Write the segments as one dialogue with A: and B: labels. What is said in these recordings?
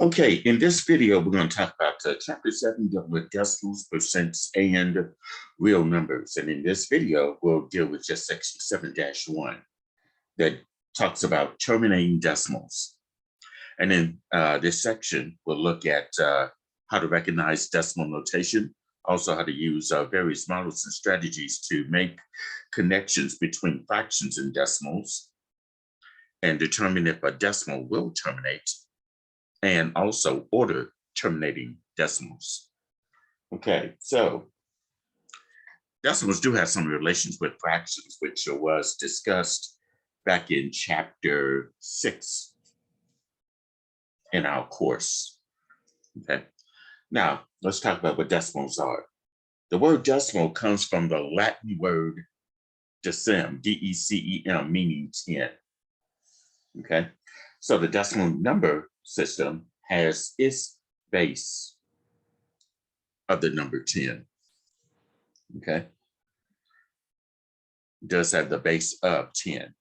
A: Okay, in this video, we're going to talk about Chapter 7 dealing with decimals, percents, and real numbers. And in this video, we'll deal with just section 7-1 that talks about terminating decimals. And in this section, we'll look at how to recognize decimal notation, also how to use various models and strategies to make connections between fractions and decimals, and determine if a decimal will terminate, and also order terminating decimals. Okay, so decimals do have some relations with fractions, which was discussed back in chapter 6 in our course. Okay, now let's talk about what decimals are. The word decimal comes from the Latin word decim, D-E-C-E-M, meaning 10. Okay, so the decimal number system has its base of the number 10. Okay, it does have the base of 10.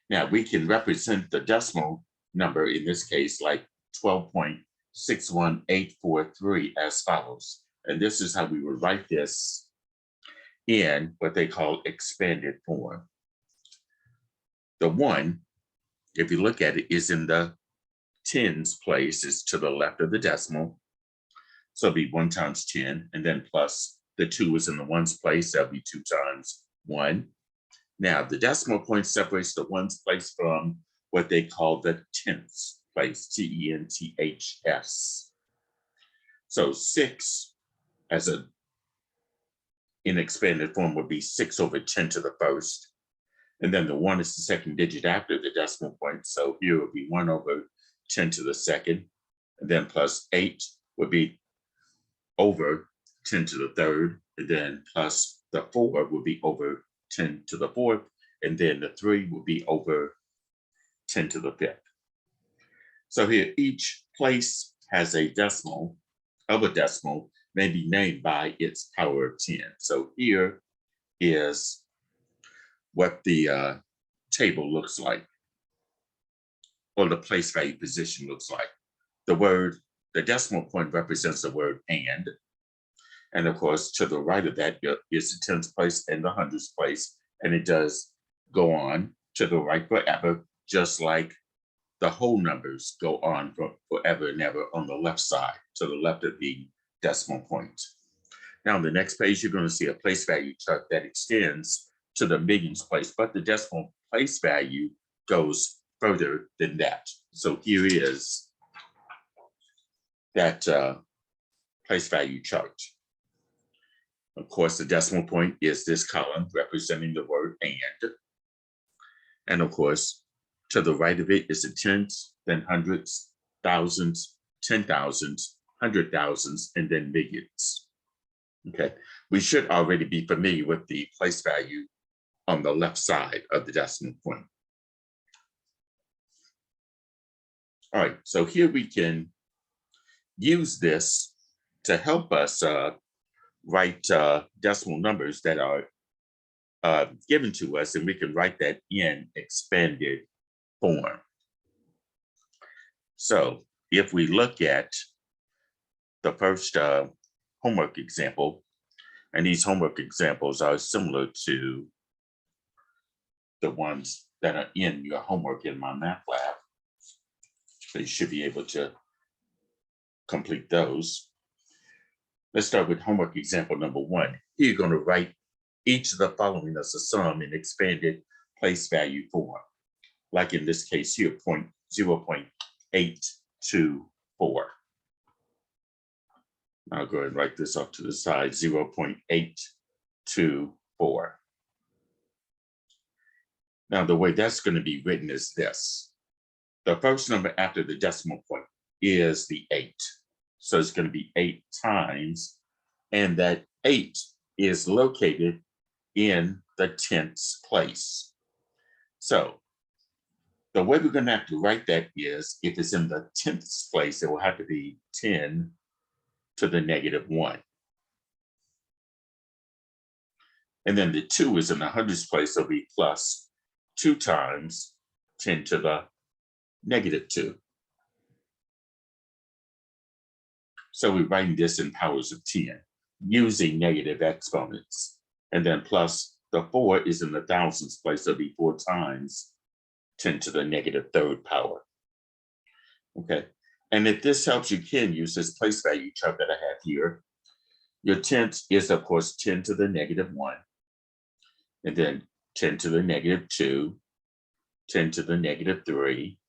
A: Now we can represent the decimal number in this case like 12.61843 as follows. And this is how we would write this in what they call expanded form. The 1, if you look at it, is in the tens place, is to the left of the decimal. So it'll be 1 times 10, and then plus the 2 is in the ones place, that'll be 2 times 1. Now the decimal point separates the ones place from what they call the tenths place, T-E-N-T-H-S. So 6 as in expanded form would be 6 over 10 to the first. And then the 1 is the second digit after the decimal point. So here would be 1 over 10 to the second. And then plus 8 would be over 10 to the third. And then plus the 4 would be over 10 to the fourth. And then the 3 would be over 10 to the fifth. So here each place has a decimal of a decimal may be named by its power of 10. So here is what the table looks like, or the place value position looks like. The decimal point represents the word and of course to the right of that is the tens place and the hundreds place, and it does go on to the right forever, just like the whole numbers go on forever and ever on the left side, to the left of the decimal point. Now on the next page, you're going to see a place value chart that extends to the millions place, but the decimal place value goes further than that. So here is that place value chart. Of course, the decimal point is this column representing the word and. And of course, to the right of it is the tens, then hundreds, thousands, 10,000s, 100,000s, and then millions. Okay, we should already be familiar with the place value on the left side of the decimal point. All right, so here we can use this to help us write decimal numbers that are given to us, and we can write that in expanded form. So if we look at the first homework example, and these homework examples are similar to the ones that are in your homework in my math lab. So you should be able to complete those. Let's start with homework example number 1. Here you're going to write each of the following as a sum in expanded place value form. Like in this case here, 0.824. I'll go ahead and write this off to the side, 0.824. Now, the way that's going to be written is this. The first number after the decimal point is the 8. So it's going to be 8 times, and that 8 is located in the tenths place. So the way we're going to have to write that is, if it's in the tenths place, it will have to be 10 to the negative 1. And then the 2 is in the hundreds place, so it'll be plus 2 times 10 to the negative 2. So we're writing this in powers of 10 using negative exponents. And then plus the 4 is in the thousands place, so it'll be 4 times 10 to the negative third power. Okay, and if this helps, you can use this place value chart that I have here. Your tenths is, of course, 10 to the negative 1, and then 10 to the negative 2, 10 to the negative 3,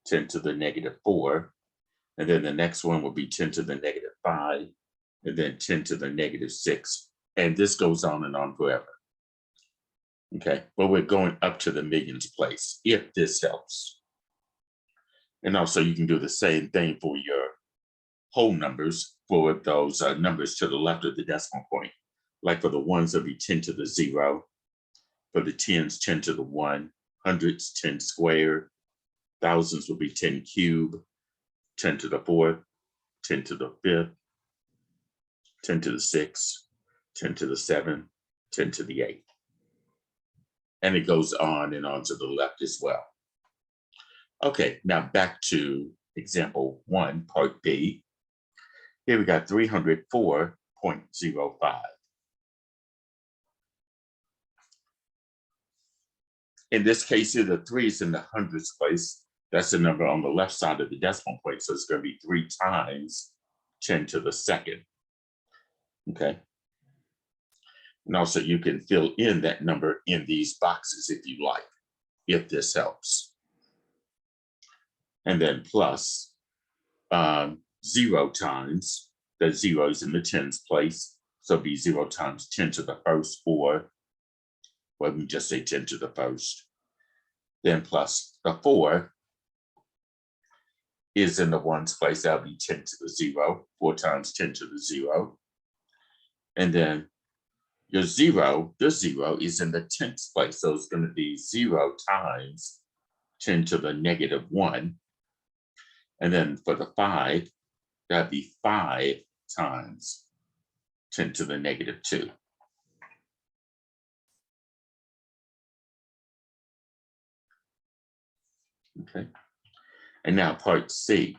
A: 10 to the negative 4, and then the next one will be 10 to the negative 5, and then 10 to the negative 6, and this goes on and on forever. Okay, but we're going up to the millions place, if this helps. And also you can do the same thing for your whole numbers, for those numbers to the left of the decimal point. Like for the ones, it'll be 10 to the 0. For the tens, 10 to the 1. Hundreds, 10 squared. Thousands will be 10 cubed. 10 to the 4th. 10 to the 5th. 10 to the 6th. 10 to the 7th. 10 to the 8th. And it goes on and on to the left as well. Okay, now back to example 1, part B. Here we got 304.05. In this case here, the 3 is in the hundreds place. That's the number on the left side of the decimal point. So it's going to be 3 times 10 to the 2nd. Okay. And also you can fill in that number in these boxes if you like, if this helps. And then plus 0 times, the 0 is in the tens place. So it'll be 0 times 10 to the 1st, or well, we just say 10 to the 1st. Then plus the 4 is in the ones place. That'll be 10 to the 0, 4 times 10 to the 0. And then your 0, the 0 is in the tens place. So it's going to be 0 times 10 to the negative 1. And then for the 5, that'd be 5 times 10 to the negative 2. Okay. And now part C,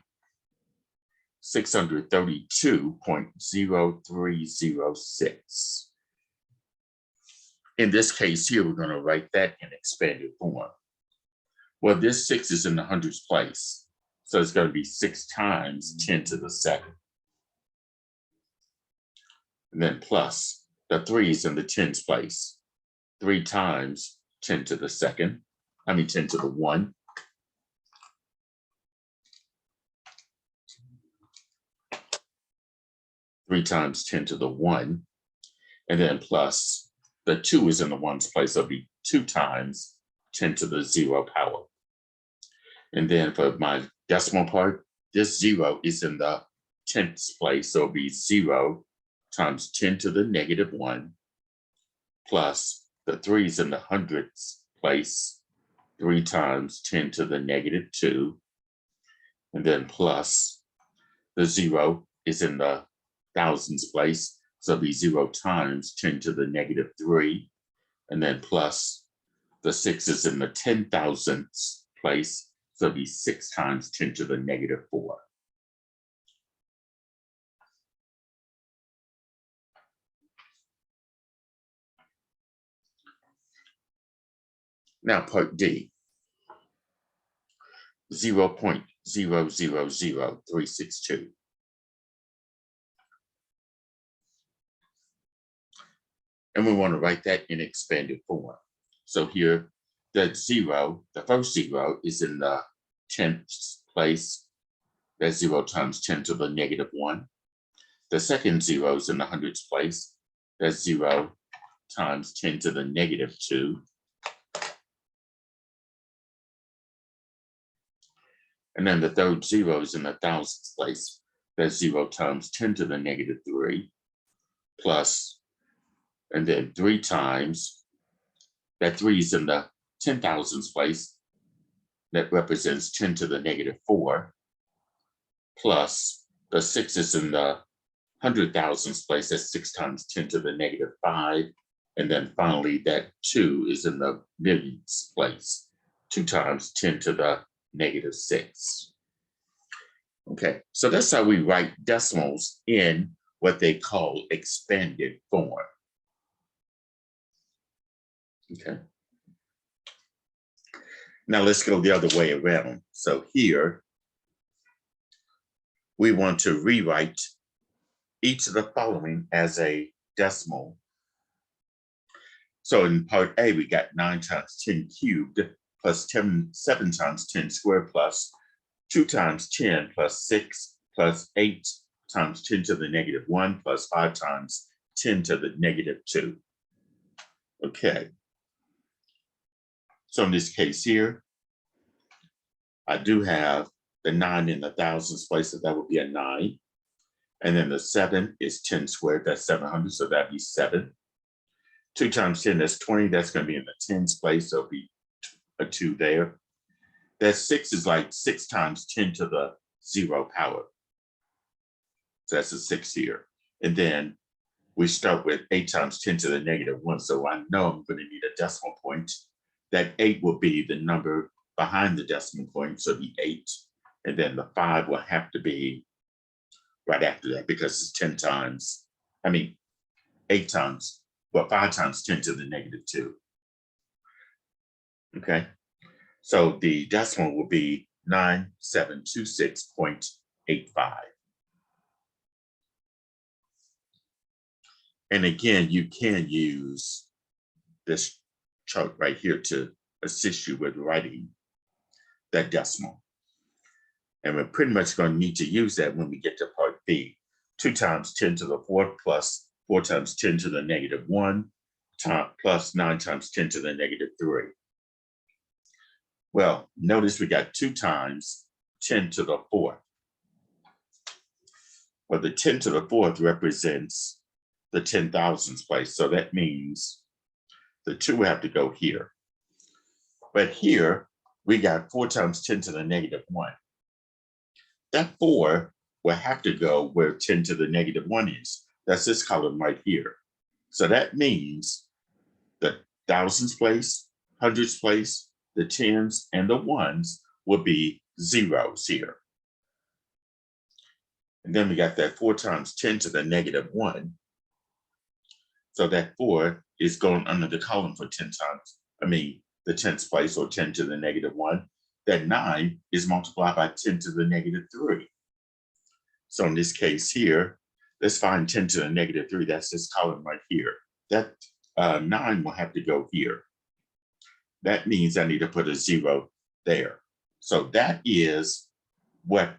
A: 632.0306. In this case here, we're going to write that in expanded form. Well, this 6 is in the hundreds place. So it's going to be 6 times 10 to the 2nd. And then plus the 3 is in the tens place. 3 times 10 to the 2nd. 10 to the 1. Three times 10 to the 1. And then plus the 2 is in the ones place. So it'll be 2 times 10 to the 0 power. And then for my decimal part, this 0 is in the tenths place. So it'll be 0 times 10 to the negative 1 plus the 3 is in the hundreds place. 3 times 10 to the negative 2. And then plus the 0 is in the thousands place. So it'll be 0 times 10 to the negative 3. And then plus the 6 is in the 10,000ths place. So it'll be 6 times 10 to the negative 4. Now part D, 0.000362. And we want to write that in expanded form. So here, the 0, the first 0 is in the tenths place. That's 0 times 10 to the negative 1. The second 0 is in the hundreds place. That's 0 times 10 to the negative 2. And then the third 0 is in the thousands place. That's 0 times 10 to the negative 3 plus, and then 3 times, that 3 is in the 10,000ths place. That represents 10 to the negative 4 plus the 6 is in the 100,000ths place. That's 6 times 10 to the negative 5. And then finally, that 2 is in the millions place. 2 times 10 to the negative 6. Okay, so that's how we write decimals in what they call expanded form. Okay. Now let's go the other way around. So here, we want to rewrite each of the following as a decimal. So in part A, we got 9 times 10 cubed plus 7 times 10 squared plus 2 times 10 plus 6 plus 8 times 10 to the negative 1 plus 5 times 10 to the negative 2. Okay. So in this case here, I do have the 9 in the thousands place, so that would be a 9. And then the 7 is 10 squared, that's 700, so that'd be 7. 2 times 10, that's 20, that's going to be in the tens place, so it'll be a 2 there. That 6 is like 6 times 10 to the 0 power. So that's a 6 here. And then we start with 8 times 10 to the negative 1, so I know I'm going to need a decimal point. That 8 will be the number behind the decimal point, so it'll be 8. And then the 5 will have to be right after that because it's 10 times, 8 times, well, 5 times 10 to the negative 2. Okay, so the decimal will be 9726.85. And again, you can use this chart right here to assist you with writing that decimal. And we're pretty much going to need to use that when we get to part B. 2 times 10 to the 4th plus 4 times 10 to the negative 1 plus 9 times 10 to the negative 3. Well, notice we got 2 times 10 to the 4th. Well, the 10 to the 4th represents the 10,000s place. So that means the 2 have to go here. But here, we got 4 times 10 to the negative 1. That 4 will have to go where 10 to the negative 1 is. That's this column right here. So that means the thousands place, hundreds place, the tens, and the ones will be zeros here. And then we got that 4 times 10 to the negative 1. So that 4 is going under the column for 10 times, the tens place, or 10 to the negative 1. That 9 is multiplied by 10 to the negative 3. So in this case here, let's find 10 to the negative 3. That's this column right here. That 9 will have to go here. That means I need to put a 0 there. So that is what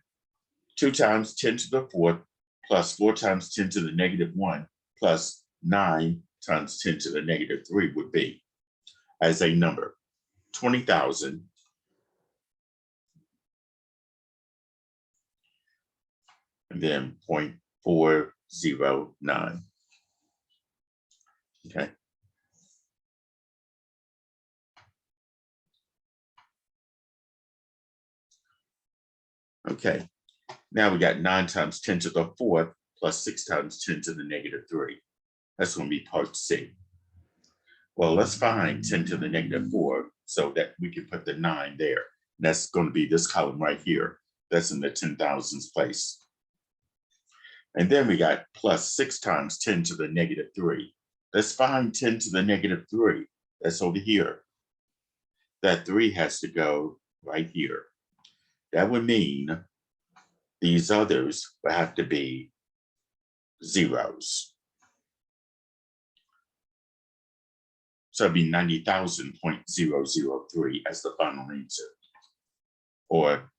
A: 2 times 10 to the 4th plus 4 times 10 to the negative 1 plus 9 times 10 to the negative 3 would be as a number, 20,000. And then 0.409. Okay. Okay. Now we got 9 times 10 to the 4th plus 6 times 10 to the negative 3. That's going to be part C. Well, let's find 10 to the negative 4 so that we can put the 9 there. And that's going to be this column right here. That's in the 10,000s place. And then we got plus 6 times 10 to the negative 3. Let's find 10 to the negative 3. That's over here. That 3 has to go right here. That would mean these others will have to be zeros. So it'd be 90,000.003 as the final answer, or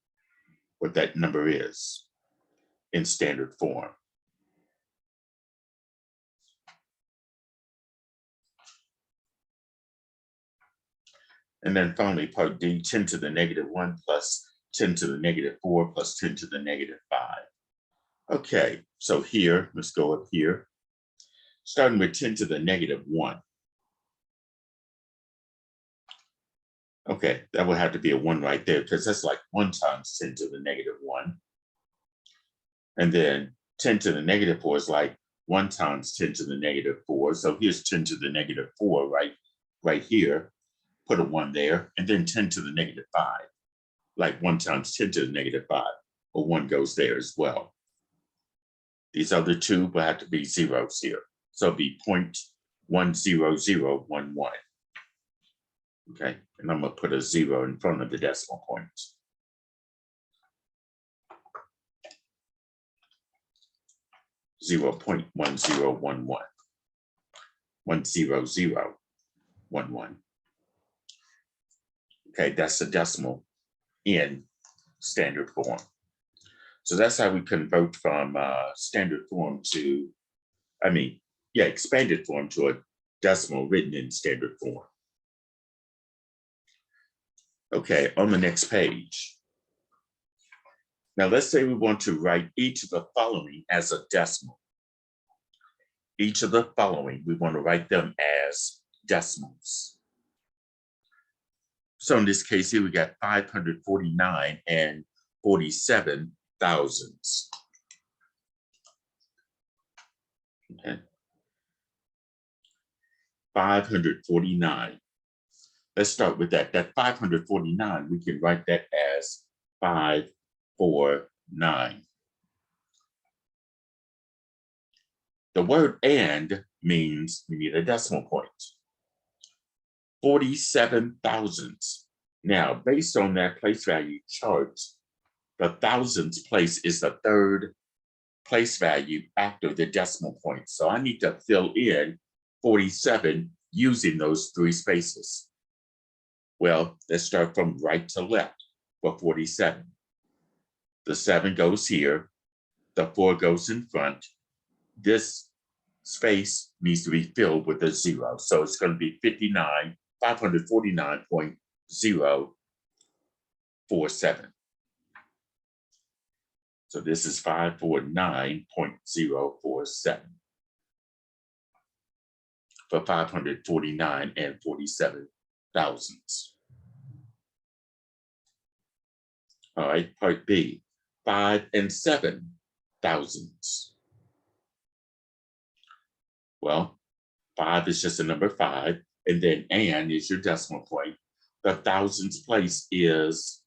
A: what that number is in standard form. And then finally, part D, 10 to the negative 1 plus 10 to the negative 4 plus 10 to the negative 5. Okay, so here, let's go up here. Starting with 10 to the negative 1. Okay, that would have to be a 1 right there because that's like 1 times 10 to the negative 1. And then 10 to the negative 4 is like 1 times 10 to the negative 4. So here's 10 to the negative 4 right here. Put a 1 there. And then 10 to the negative 5. Like 1 times 10 to the negative 5. a 1 goes there as well. These other two will have to be zeros here. So it'll be 0.10011. Okay, and I'm going to put a 0 in front of the decimal point. .1011. 10011. Okay, that's the decimal in standard form. So that's how we convert from standard form to, expanded form to a decimal written in standard form. Okay, on the next page. Now let's say we want to write each of the following as a decimal. Each of the following, we want to write them as decimals. So in this case here, we got 549 and 47 thousandths. Okay. 549. Let's start with that. That 549, we can write that as 549. The word and means we need a decimal point. 47 thousandths. Now, based on that place value chart, the thousandths place is the third place value after the decimal point. So I need to fill in 47 using those 3 spaces. Well, let's start from right to left for 47. The 7 goes here, the 4 goes in front. This space needs to be filled with a 0. So it's going to be 549.047. So this is 549.047 for 549 and 47 thousandths. All right, part B, 5 and 7 thousandths. Well, 5 is just a number 5, and then and is your decimal point. The thousandths place is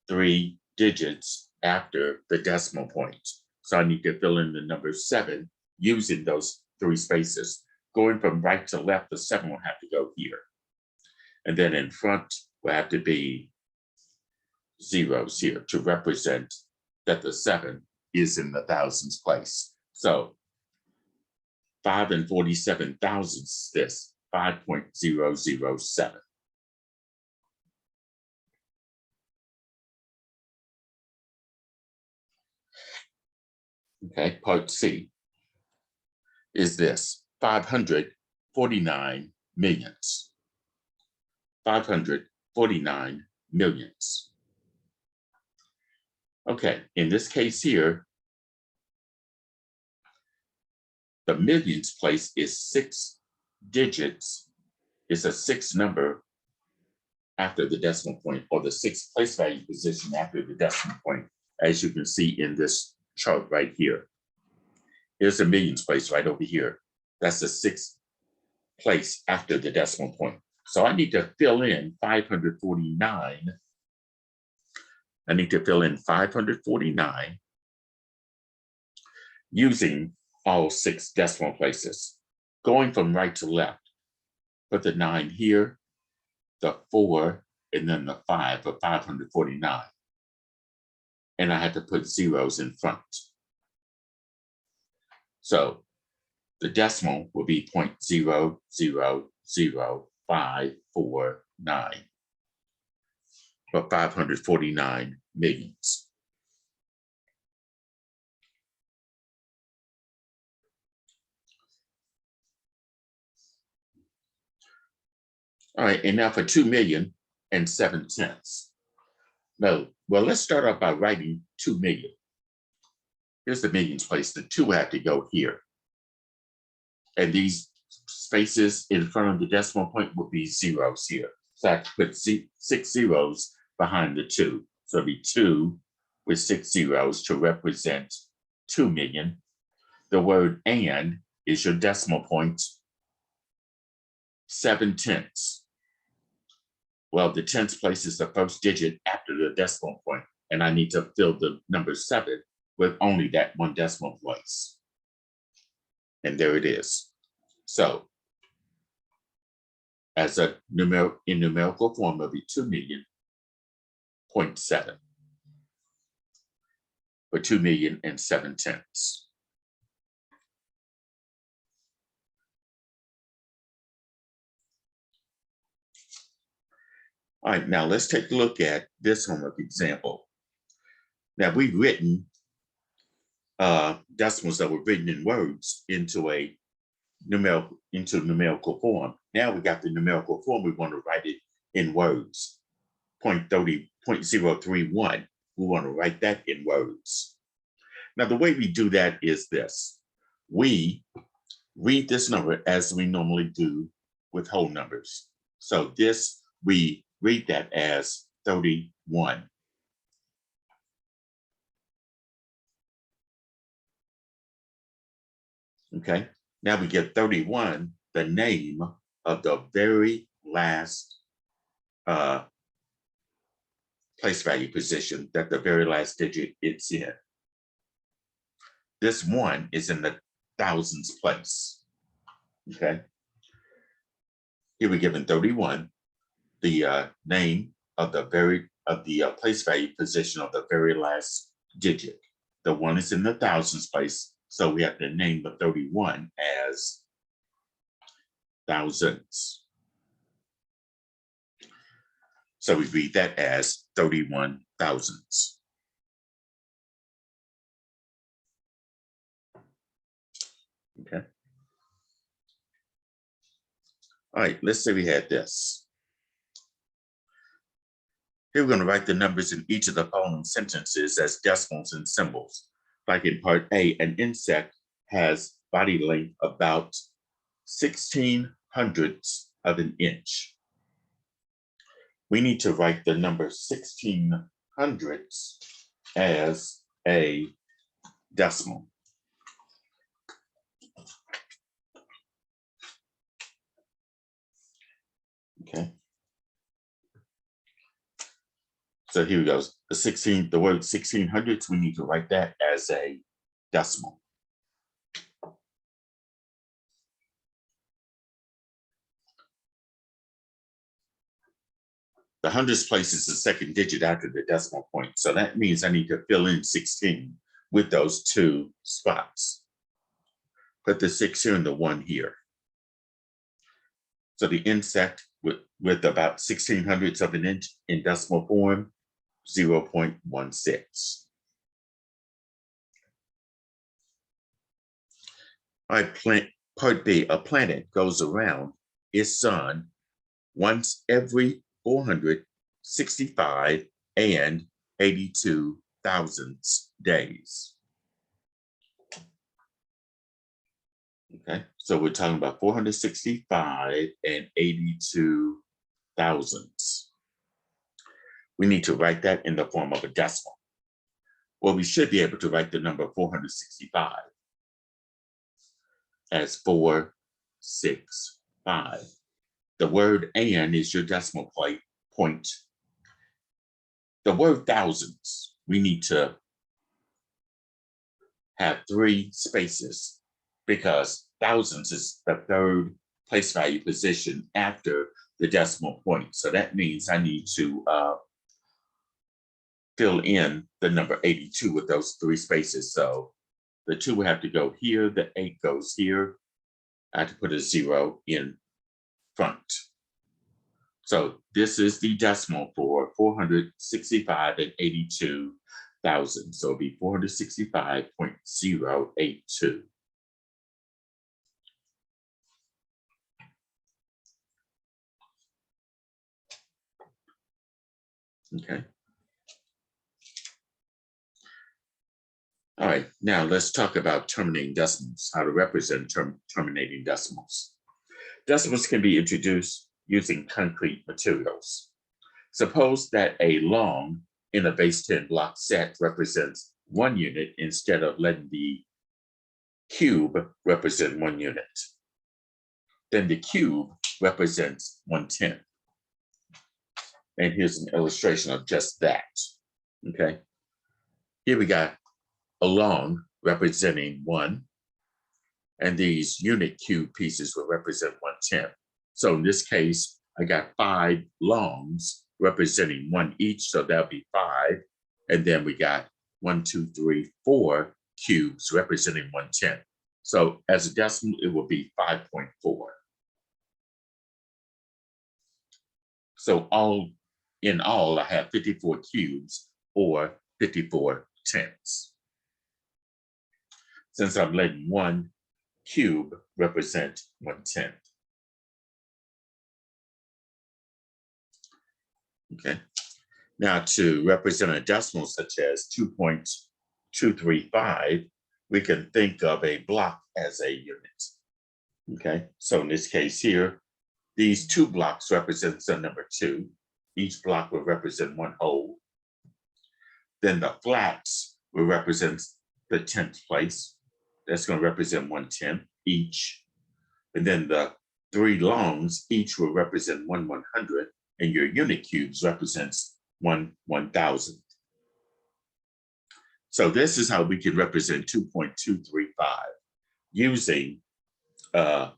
A: 3 digits after the decimal point. So I need to fill in the number 7 using those 3 spaces. Going from right to left, the 7 will have to go here. And then in front will have to be zeros here to represent that the 7 is in the thousands place. So 5 and 47 thousandths, this 5.007. Okay, part C is this 549 millions. 549 millions. Okay, in this case here, the millions place is 6 digits. It's a 6 number after the decimal point, or the 6th place value position after the decimal point, as you can see in this chart right here. Here's the millions place right over here. That's the 6th place after the decimal point. So I need to fill in 549. I need to fill in 549 using all 6 decimal places. Going from right to left, put the 9 here, the 4, and then the 5 for 549. And I had to put zeros in front. So the decimal will be 0.000549 for 549 millions. All right, and now for 2,000,007. No, well, let's start off by writing 2 million. Here's the millions place. The 2 have to go here. And these spaces in front of the decimal point will be zeros here. So I have to put 6 zeros behind the 2. So it'll be 2 with 6 zeros to represent 2 million. The word and is your decimal point. 7/10. Well, the 10th place is the first digit after the decimal point, and I need to fill the number 7 with only that one decimal place. And there it is. So as a numerical form, it'll be 2,000,000.7 or 2,000,007. All right, now let's take a look at this homework example. Now we've written decimals that were written in words into a numerical form. Now we got the numerical form. We want to write it in words. 0.031. We want to write that in words. Now the way we do that is this. We read this number as we normally do with whole numbers. So this, we read that as 31. Okay, now we get 31, the name of the very last place value position, that the very last digit it's in. This 1 is in the thousands place. Okay, here we're given 31, the name of the place value position of the very last digit. The 1 is in the thousands place, so we have to name the 31 as thousands. So we read that as 31 thousands. Okay. All right, let's say we had this. Here we're going to write the numbers in each of the following sentences as decimals and symbols. Like in part A, an insect has body length about 1/1600ths of an inch. We need to write the number 1/1600ths as a decimal. Okay. So here we go. The word 1/1600ths, we need to write that as a decimal. The hundredths place is the second digit after the decimal point. So that means I need to fill in 16 with those 2 spots. Put the 6 here and the 1 here. So the insect with about 1/1600ths of an inch in decimal form, 0.16. All right, part B, a planet goes around its sun once every 465 and 82 thousandths days. Okay, so we're talking about 465 and 82 thousandths. We need to write that in the form of a decimal. Well, we should be able to write the number 465 as 465. The word "and" is your decimal point. The word thousands, we need to have 3 spaces because thousands is the third place value position after the decimal point. So that means I need to fill in the number 82 with those 3 spaces. So the 2 will have to go here, the 8 goes here. I have to put a 0 in front. So this is the decimal for 465 and 82 thousand. So it'll be 465.082. Okay. All right, now let's talk about terminating decimals, how to represent terminating decimals. Decimals can be introduced using concrete materials. Suppose that a long in a base 10 block set represents 1 unit instead of letting the cube represent 1 unit. Then the cube represents 1/10. And here's an illustration of just that. Okay. Here we got a long representing 1, and these unit cube pieces will represent 1/10. So in this case, I got 5 longs representing 1 each, so that'll be 5. And then we got 1, 2, 3, 4 cubes representing 1/10. So as a decimal, it will be 5.4. So in all, I have 54 cubes or 54 tenths. Since I'm letting 1 cube represent 1/10. Okay. Now to represent a decimal such as 2.235, we can think of a block as a unit. Okay. So in this case here, these 2 blocks represents the number 2. Each block will represent 1 whole. Then the flats will represent the 10th place. That's going to represent 1/10 each. And then the 3 longs each will represent 1 100, and your unit cubes represents 1 1000. So this is how we can represent 2.235 using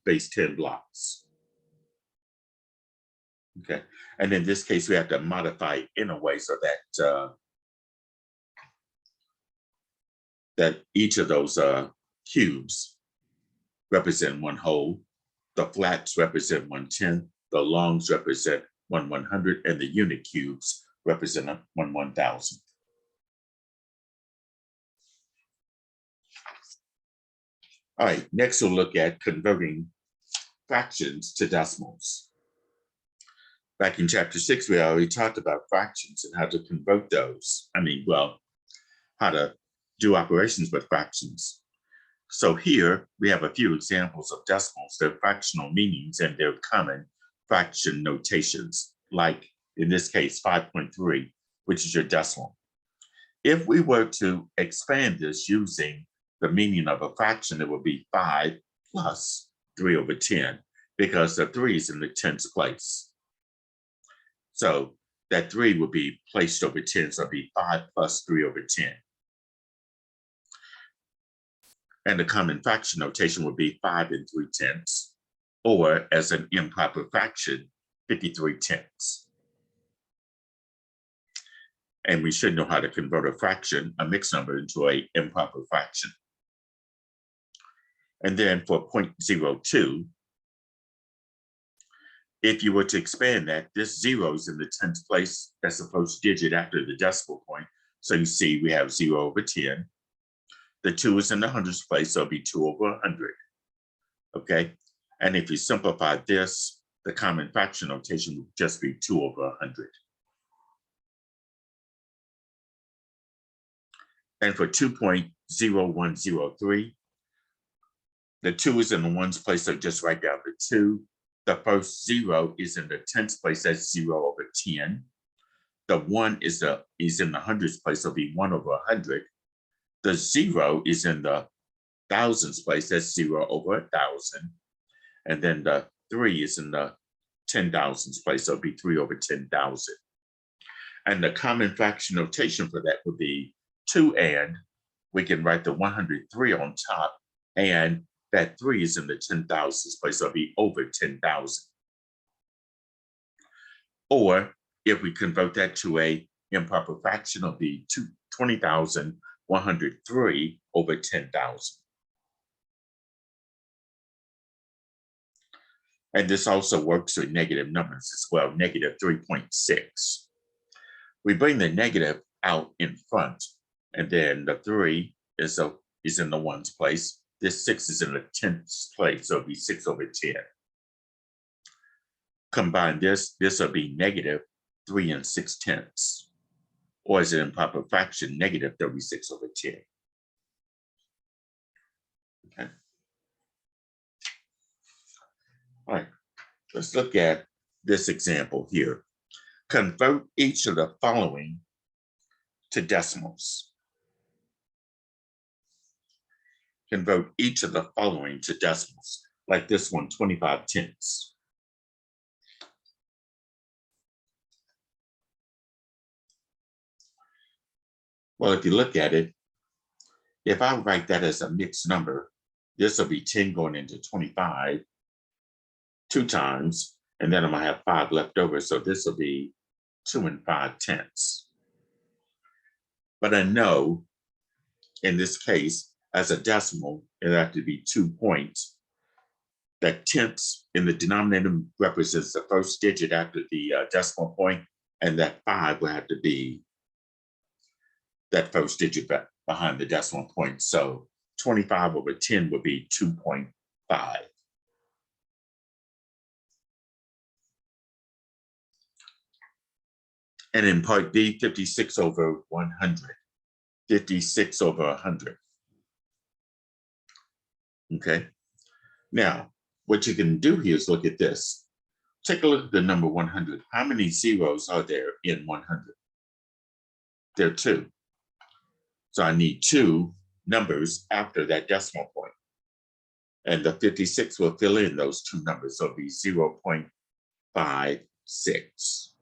A: base 10 blocks. Okay, and in this case, we have to modify it in a way so that that each of those cubes represent 1 whole, the flats represent 1/10, the longs represent 1 100, and the unit cubes represent 1 1000. All right, next we'll look at converting fractions to decimals. Back in chapter 6, we already talked about fractions and how to convert those. How to do operations with fractions. So here we have a few examples of decimals, their fractional meanings and their common fraction notations, like in this case, 5.3, which is your decimal. If we were to expand this using the meaning of a fraction, it would be 5 plus 3/10, because the 3 is in the 10th place. So that 3 will be placed over 10, so it'll be 5 plus 3/10. And the common fraction notation would be 5 3/10, or as an improper fraction, 53/10. And we should know how to convert a fraction, a mixed number, into an improper fraction. And then for 0.02, if you were to expand that, this 0 is in the 10th place. That's the first digit after the decimal point. So you see we have 0/10. The 2 is in the 100th place, so it'll be 2/100. Okay. And if you simplify this, the common fraction notation would just be 2/100. And for 2.0103, the 2 is in the 1's place, so just write down the 2. The first 0 is in the 10th place, that's 0/10. The 1 is in the 100th place, so it'll be 1/100. The 0 is in the 1000th place, that's 0/1000. And then the 3 is in the 10,000th place, so it'll be 3/10,000. And the common fraction notation for that would be 2, and we can write the 103 on top, and that 3 is in the 10,000th place, so it'll be over 10,000. Or if we convert that to a improper fraction, it'll be 20,103/10,000. And this also works with negative numbers as well, -3.6. We bring the negative out in front, and then the 3 is in the 1's place. This 6 is in the 10th place, so it'll be 6/10. Combine this will be -3 6/10. Or as an improper fraction, -36/10. Okay. All right, let's look at this example here. Convert each of the following to decimals. Convert each of the following to decimals, like this one, 25/10. Well, if you look at it, if I write that as a mixed number, this will be 10 going into 25 two times, and then I'm gonna have 5 left over. So this will be 2 5/10. But I know in this case, as a decimal, it have to be 2 points. That tenths in the denominator represents the first digit after the decimal point, and that 5 will have to be that first digit behind the decimal point. So 25 over 10 would be 2.5. And in part B, 56 over 100. 56 over 100. Okay. Now, what you can do here is look at this. Take a look at the number 100. How many zeros are there in 100? There are 2. So I need 2 numbers after that decimal point. And the 56 will fill in those 2 numbers. So it'll be 0.56.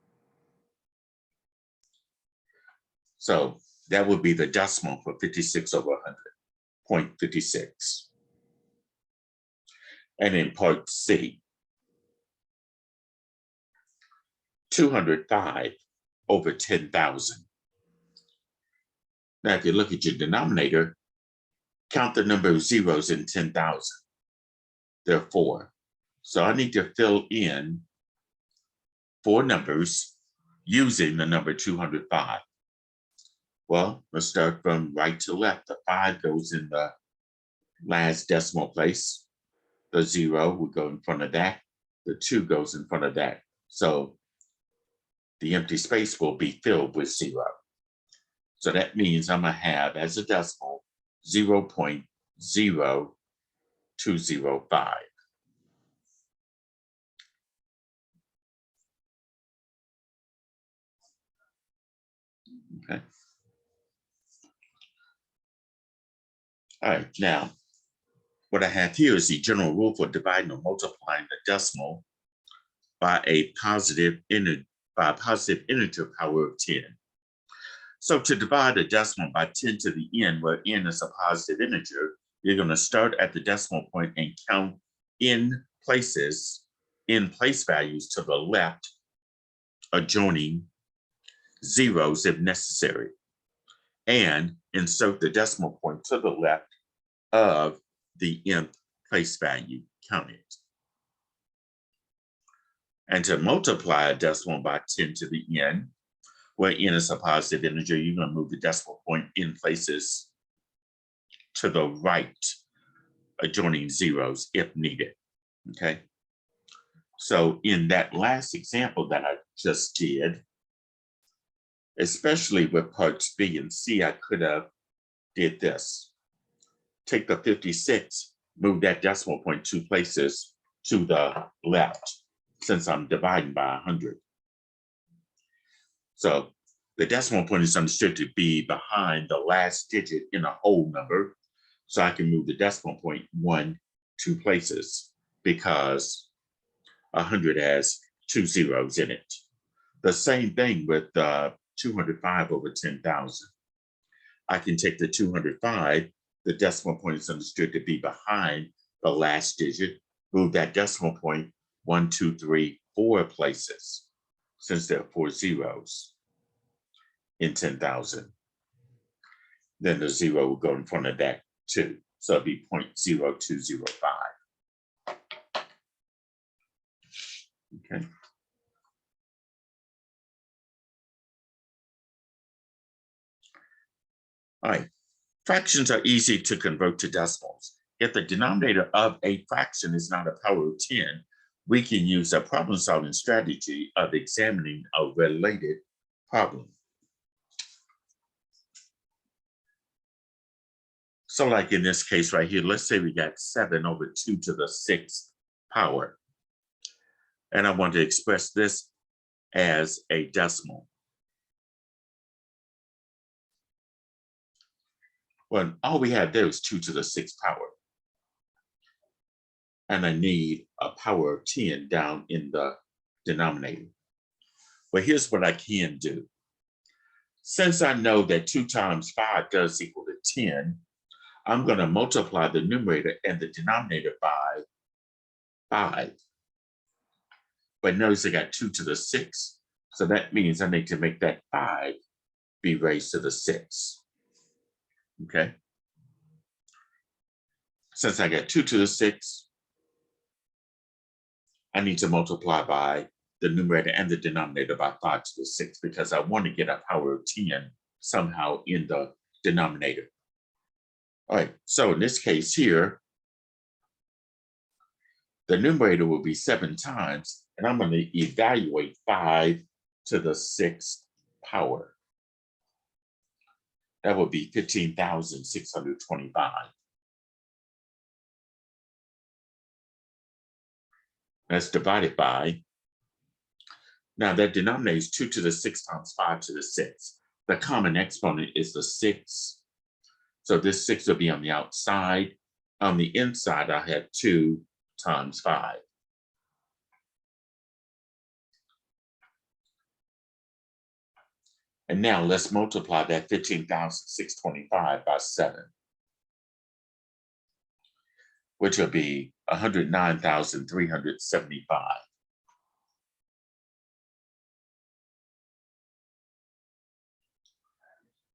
A: So that would be the decimal for 56 over 100, 0.56. And in part C, 205 over 10,000. Now, if you look at your denominator, count the number of zeros in 10,000. There are 4. So I need to fill in 4 numbers using the number 205. Well, let's start from right to left. The 5 goes in the last decimal place. The 0 would go in front of that. The 2 goes in front of that. So the empty space will be filled with 0. So that means I'm going to have as a decimal 0.0205. Okay. All right, now what I have here is the general rule for dividing or multiplying the decimal by a positive integer power of 10. So to divide a decimal by 10 to the n, where n is a positive integer, you're going to start at the decimal point and count in place values to the left, adjoining zeros if necessary, and insert the decimal point to the left of the nth place value counted. And to multiply a decimal by 10 to the n, where n is a positive integer, you're going to move the decimal point in places to the right, adjoining zeros if needed. Okay. So in that last example that I just did, especially with parts B and C, I could have did this. Take the 56, move that decimal point 2 places to the left, since I'm dividing by 100. So the decimal point is understood to be behind the last digit in a whole number. So I can move the decimal point 2 places because 100 has 2 zeros in it. The same thing with 205 over 10,000. I can take the 205, the decimal point is understood to be behind the last digit, move that decimal point 1, 2, 3, 4 places, since there are 4 zeros in 10,000. Then the 0 will go in front of that too. So it'll be 0.0205. Okay. All right. Fractions are easy to convert to decimals. If the denominator of a fraction is not a power of 10, we can use a problem-solving strategy of examining a related problem. So like in this case right here, let's say we got 7 over 2 to the 6th power. And I want to express this as a decimal. Well, all we have there is 2 to the 6th power. And I need a power of 10 down in the denominator. Well, here's what I can do. Since I know that 2 times 5 does equal to 10, I'm going to multiply the numerator and the denominator by 5. But notice I got 2 to the 6. So that means I need to make that 5 be raised to the 6. Okay. Since I got 2 to the 6, I need to multiply by the numerator and the denominator by 5 to the 6 because I want to get a power of 10 somehow in the denominator. All right, so in this case here, the numerator will be 7 times, and I'm going to evaluate 5 to the 6th power. That would be 15,625. That's divided by, now that denominator is 2 to the 6 times 5 to the 6th. The common exponent is the 6. So this 6 will be on the outside. On the inside, I have 2 times 5. And now let's multiply that 15,625 by 7, which will be 109,375.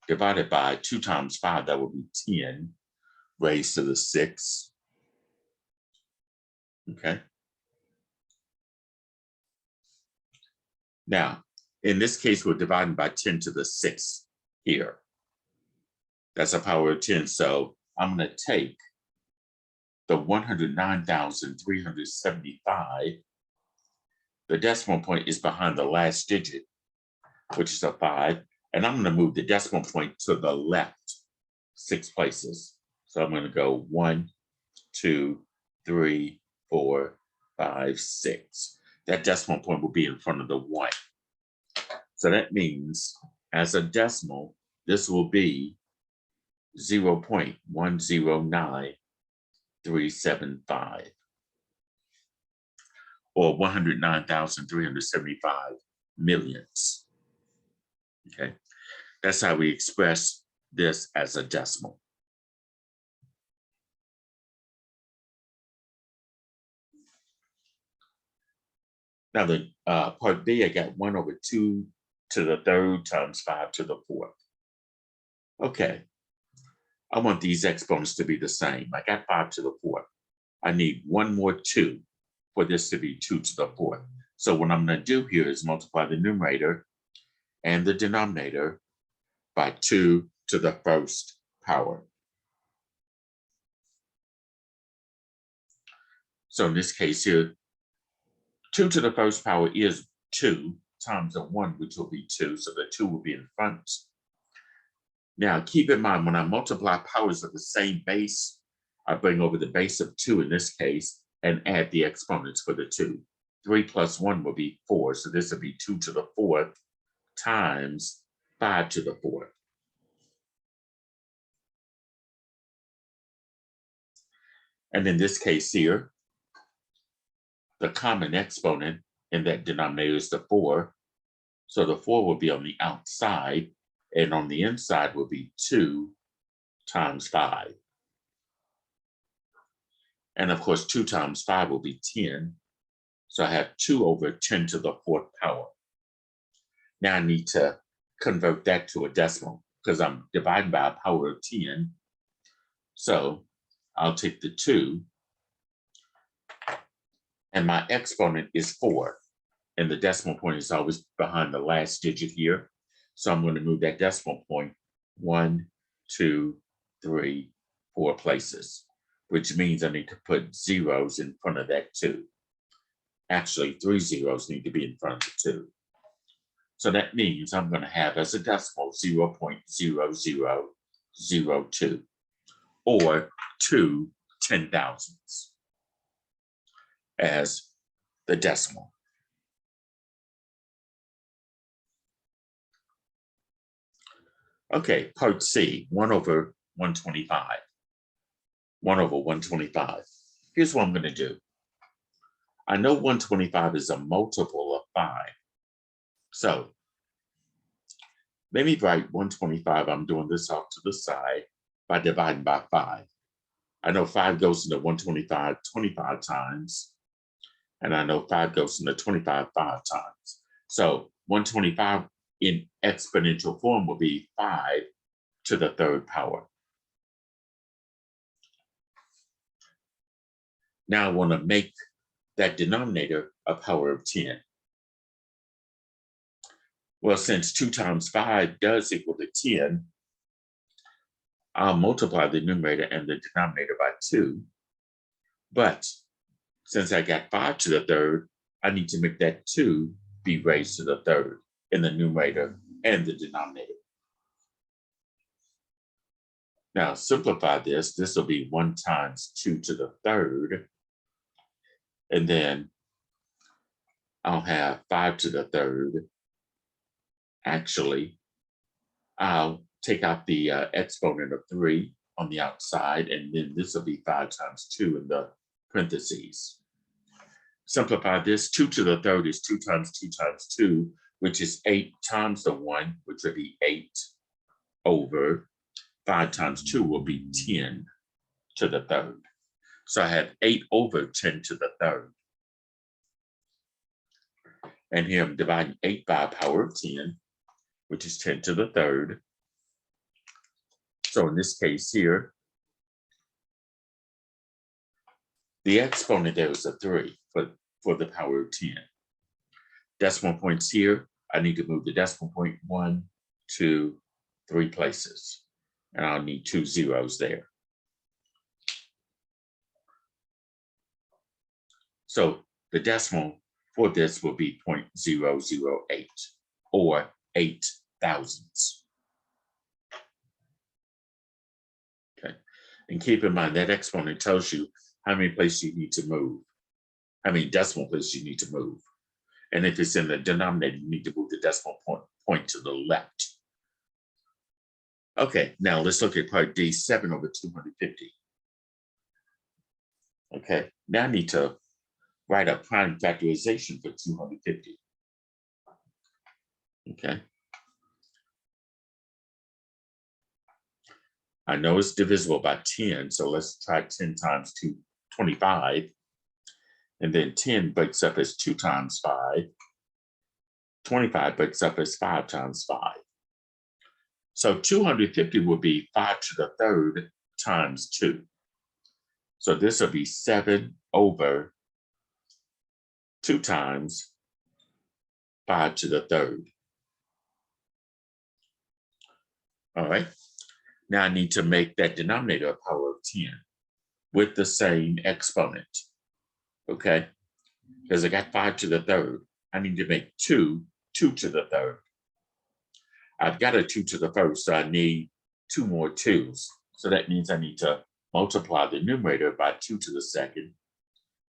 A: Divided by 2 times 5, that would be 10 raised to the 6. Okay. Now, in this case, we're dividing by 10 to the 6th here. That's a power of 10. So I'm going to take the 109,375. The decimal point is behind the last digit, which is a 5. And I'm going to move the decimal point to the left 6 places. So I'm going to go 1, 2, 3, 4, 5, 6. That decimal point will be in front of the 1. So that means as a decimal, this will be 0.109375 or 109,375 millionths. Okay, that's how we express this as a decimal. Now the part B, I got 1 over 2 to the 3rd times 5 to the 4th. Okay, I want these exponents to be the same. I got 5 to the 4th. I need 1 more 2 for this to be 2 to the 4th. So what I'm going to do here is multiply the numerator and the denominator by 2 to the 1st power. So in this case here, 2 to the 1st power is 2 times a 1, which will be 2. So the 2 will be in front. Now, keep in mind, when I multiply powers of the same base, I bring over the base of 2 in this case and add the exponents for the 2. 3 plus 1 will be 4. So this will be 2 to the 4th times 5 to the 4th. And in this case here, the common exponent in that denominator is the 4. So the 4 will be on the outside, and on the inside will be 2 times 5. And of course, 2 times 5 will be 10. So I have 2 over 10 to the 4th power. Now I need to convert that to a decimal because I'm dividing by a power of 10. So I'll take the 2, and my exponent is 4. And the decimal point is always behind the last digit here. So I'm going to move that decimal point 1, 2, 3, 4 places, which means I need to put zeros in front of that 2. Actually, 3 zeros need to be in front of the 2. So that means I'm going to have as a decimal 0.0002 or 2 10,000ths as the decimal. Okay, part C, 1 over 125. 1 over 125. Here's what I'm going to do. I know 125 is a multiple of 5. So Let me write 125. I'm doing this off to the side by dividing by 5. I know 5 goes into 125 25 times, and I know 5 goes into 25 5 times. So 125 in exponential form will be 5 to the third power. Now I want to make that denominator a power of 10. Well, since 2 times 5 does equal to 10, I'll multiply the numerator and the denominator by 2. But since I got 5 to the third, I need to make that 2 be raised to the third in the numerator and the denominator. Now simplify this. This will be 1 times 2 to the third. And then I'll have 5 to the third. Actually, I'll take out the exponent of 3 on the outside, and then this will be 5 times 2 in the parentheses. Simplify this. 2 to the third is 2 times 2 times 2, which is 8 times the 1, which would be 8 over 5 times 2 will be 10 to the third. So I have 8 over 10 to the third. And here I'm dividing 8 by a power of 10, which is 10 to the third. So in this case here, the exponent there is a 3 for the power of 10. Decimal points here, I need to move the decimal point 1, 2, 3 places. And I'll need 2 zeros there. So the decimal for this will be 0.008 or 8 thousandths. Okay, and keep in mind that exponent tells you how many places you need to move, how many decimal places you need to move. And if it's in the denominator, you need to move the decimal point to the left. Okay, now let's look at part D, 7 over 250. Okay, now I need to write a prime factorization for 250. Okay. I know it's divisible by 10, so let's try 10 times 25. And then 10 breaks up as 2 times 5. 25 breaks up as 5 times 5. So 250 will be 5 to the third times 2. So this will be 7 over 2 times 5 to the third. All right. Now I need to make that denominator a power of 10 with the same exponent. Okay. Because I got 5 to the third. I need to make 2 to the third. I've got a 2 to the first, so I need 2 more 2s. So that means I need to multiply the numerator by 2 to the second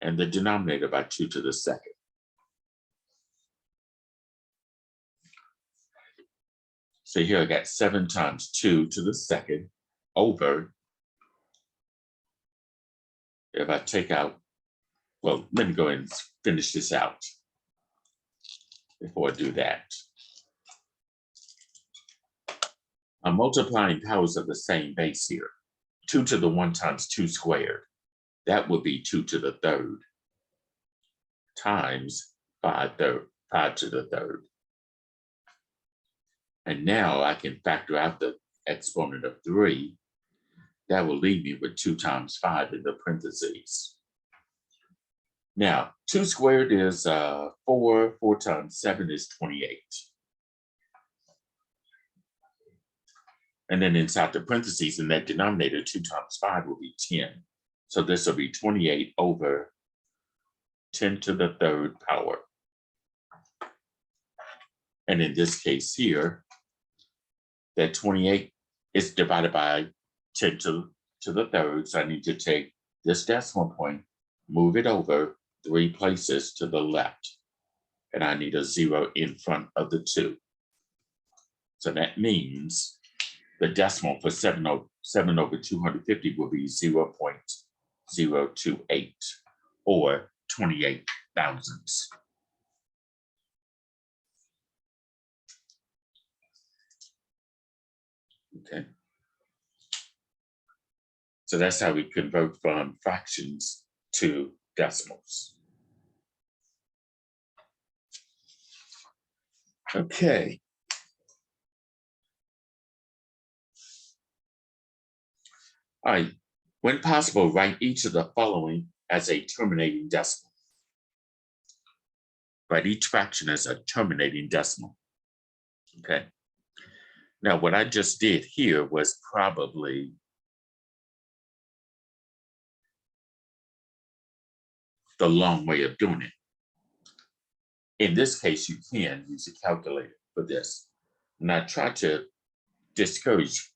A: and the denominator by 2 to the second. So here I got 7 times 2 to the second over, if I take out, well, let me go ahead and finish this out before I do that. I'm multiplying powers of the same base here. 2 to the 1 times 2 squared. That would be 2 to the third times 5 to the third. And now I can factor out the exponent of 3. That will leave me with 2 times 5 in the parentheses. Now, 2 squared is 4. 4 times 7 is 28. And then inside the parentheses in that denominator, 2 times 5 will be 10. So this will be 28 over 10 to the third power. And in this case here, that 28 is divided by 10 to the third. So I need to take this decimal point, move it over 3 places to the left. And I need a 0 in front of the 2. So that means the decimal for 7 over 250 will be 0.028 or 28 thousandths. Okay. So that's how we convert from fractions to decimals. Okay. All right. When possible, write each of the following as a terminating decimal. Write each fraction as a terminating decimal. Okay. Now, what I just did here was probably the long way of doing it. In this case, you can use a calculator for this. And I try to discourage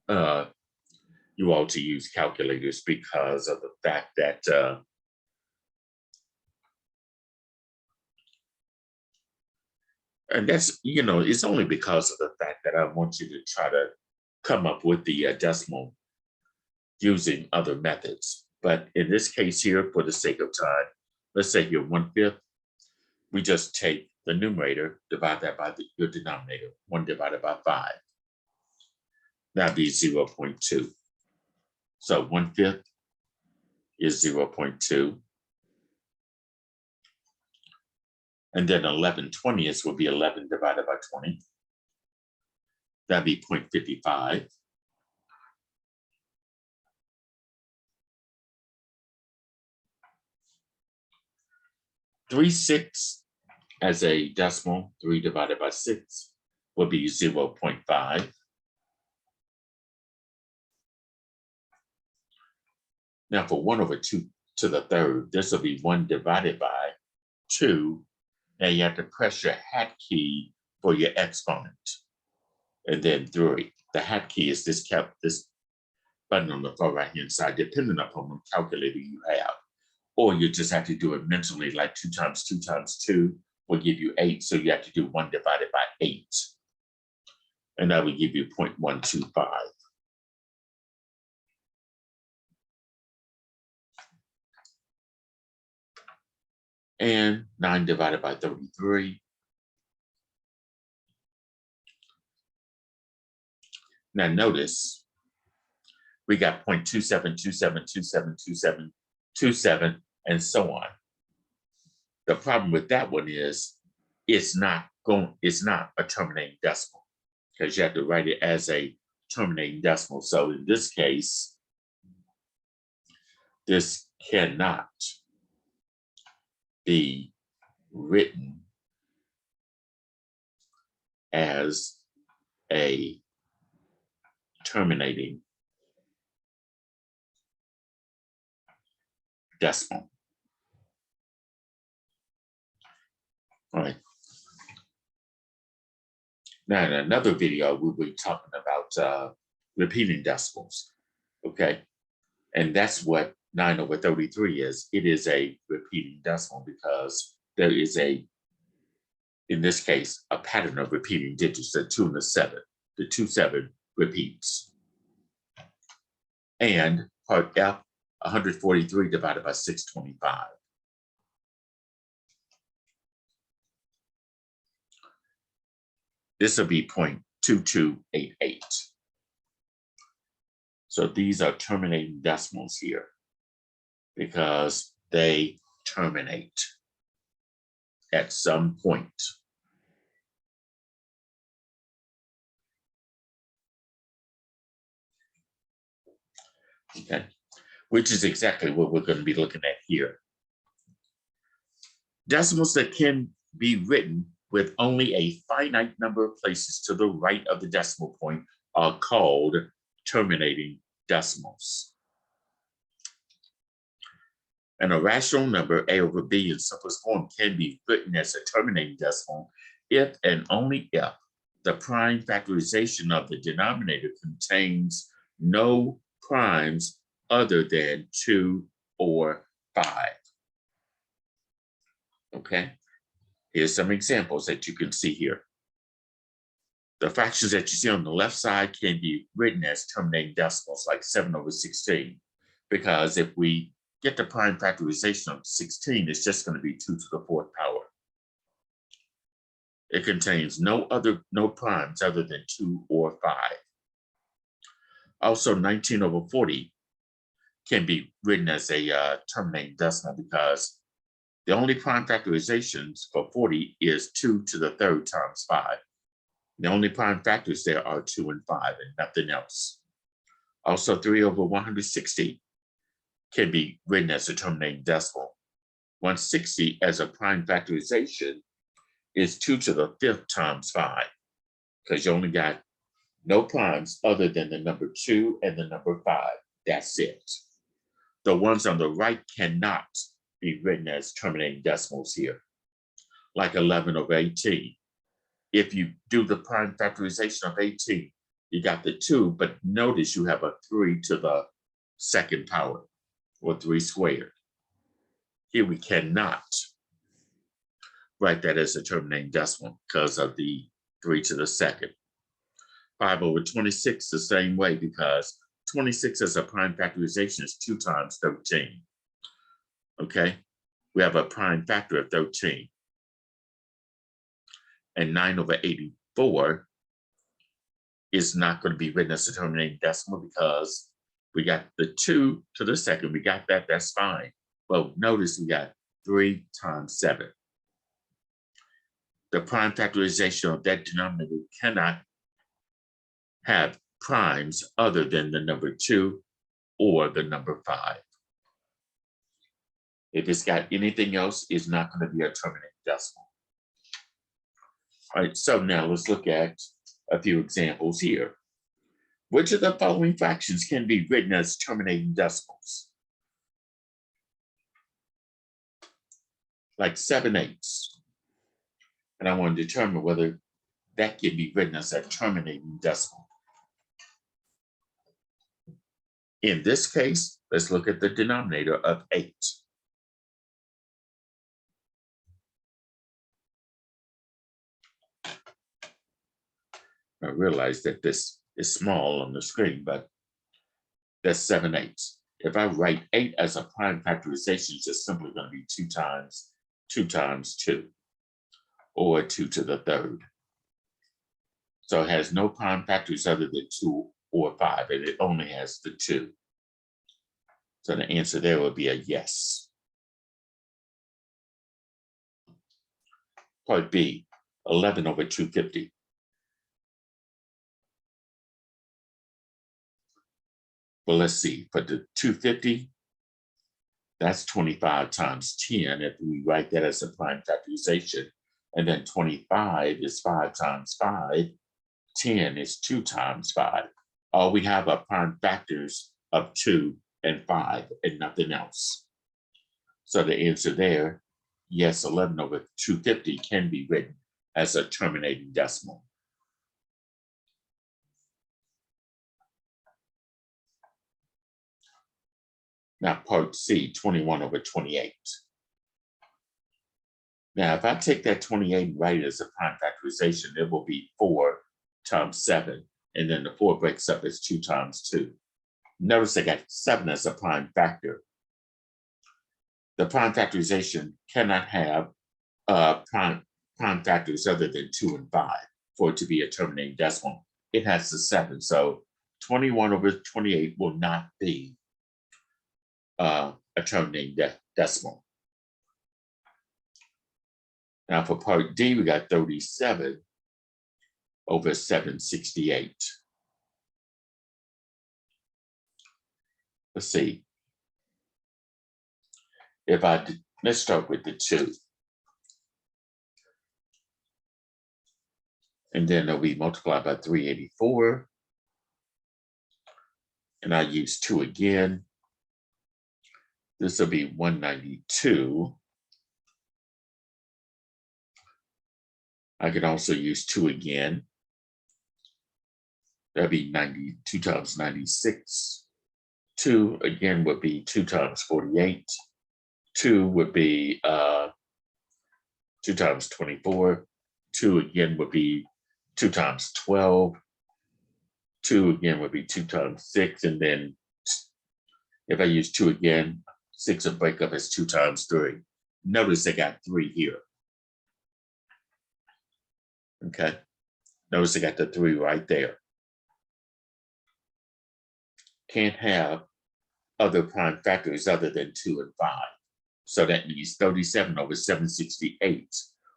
A: you all to use calculators because of the fact that and that's, it's only because of the fact that I want you to try to come up with the decimal using other methods. But in this case here, for the sake of time, let's say here 1/5, we just take the numerator, divide that by your denominator, 1 divided by 5. That'd be 0.2. So 1/5 is 0.2. And then 11/20ths will be 11 divided by 20. That'd be 0.55. Three-sixths as a decimal, 3 divided by 6 will be 0.5. Now for 1/2 to the third, this will be 1 divided by 2. Now you have to press your hat key for your exponent. And then 3. The hat key is this button on the far right-hand side, depending upon the calculator you have. Or you just have to do it mentally, like 2 times 2 times 2 will give you 8. So you have to do 1 divided by 8. And that will give you 0.125. And 9 divided by 33. Now notice, we got 0.27, 27, 27, 27, 27, and so on. The problem with that one is it's not a terminating decimal, because you have to write it as a terminating decimal. So in this case, this cannot be written as a terminating decimal. All right. Now, in another video, we'll be talking about repeating decimals. Okay. And that's what 9/33 is. It is a repeating decimal because there is in this case, a pattern of repeating digits, the 2 and the 7. The 2, 7 repeats. And part F, 143 divided by 625. This will be 0.2288. So these are terminating decimals here because they terminate at some point. Okay, which is exactly what we're going to be looking at here. Decimals that can be written with only a finite number of places to the right of the decimal point are called terminating decimals. An irrational number, a over b in simplest form, can be written as a terminating decimal if and only if the prime factorization of the denominator contains no primes other than 2 or 5. Okay, here's some examples that you can see here. The fractions that you see on the left side can be written as terminating decimals, like 7/16, because if we get the prime factorization of 16, it's just going to be 2 to the 4th power. It contains no primes other than 2 or 5. Also, 19 over 40 can be written as a terminating decimal because the only prime factorizations for 40 is 2 to the third times 5. The only prime factors there are 2 and 5 and nothing else. Also, 3 over 160 can be written as a terminating decimal. 160 as a prime factorization is 2 to the fifth times 5 because you only got no primes other than the number 2 and the number 5. That's it. The ones on the right cannot be written as terminating decimals here, like 11 over 18. If you do the prime factorization of 18, you got the 2, but notice you have a 3 to the second power, or 3 squared. Here we cannot write that as a terminating decimal because of the 3 to the second. 5 over 26 the same way because 26 as a prime factorization is 2 times 13. Okay, we have a prime factor of 13. And 9 over 84 is not going to be written as a terminating decimal because we got the 2 to the second. We got that, that's fine. But notice we got 3 times 7. The prime factorization of that denominator cannot have primes other than the number 2 or the number 5. If it's got anything else, it's not going to be a terminating decimal. All right, so now let's look at a few examples here. Which of the following fractions can be written as terminating decimals? Like 7/8. And I want to determine whether that can be written as a terminating decimal. In this case, let's look at the denominator of 8. I realize that this is small on the screen, but that's 7/8. If I write 8 as a prime factorization, it's just simply going to be 2 times 2, or 2 to the third. So it has no prime factors other than 2 or 5, and it only has the 2. So the answer there would be a yes. Part B, 11 over 250. Well, let's see, for the 250, that's 25 times 10 if we write that as a prime factorization. And then 25 is 5 times 5. 10 is 2 times 5. All we have are prime factors of 2 and 5 and nothing else. So the answer there, yes, 11 over 250 can be written as a terminating decimal. Now part C, 21 over 28. Now, if I take that 28 and write it as a prime factorization, it will be 4 times 7, and then the 4 breaks up as 2 times 2. Notice I got 7 as a prime factor. The prime factorization cannot have prime factors other than 2 and 5 for it to be a terminating decimal. It has the 7, so 21 over 28 will not be a terminating decimal. Now for part D, we got 37 over 768. Let's see. Let's start with the 2. And then it'll be multiplied by 384. And I use 2 again. This will be 192. I can also use 2 again. That'd be 2 times 96. 2 again would be 2 times 48. 2 would be 2 times 24. 2 again would be 2 times 12. 2 again would be 2 times 6. And then if I use 2 again, 6 will break up as 2 times 3. Notice I got 3 here. Okay. Notice I got the 3 right there. can't have other prime factors other than 2 and 5. So that means 37 over 768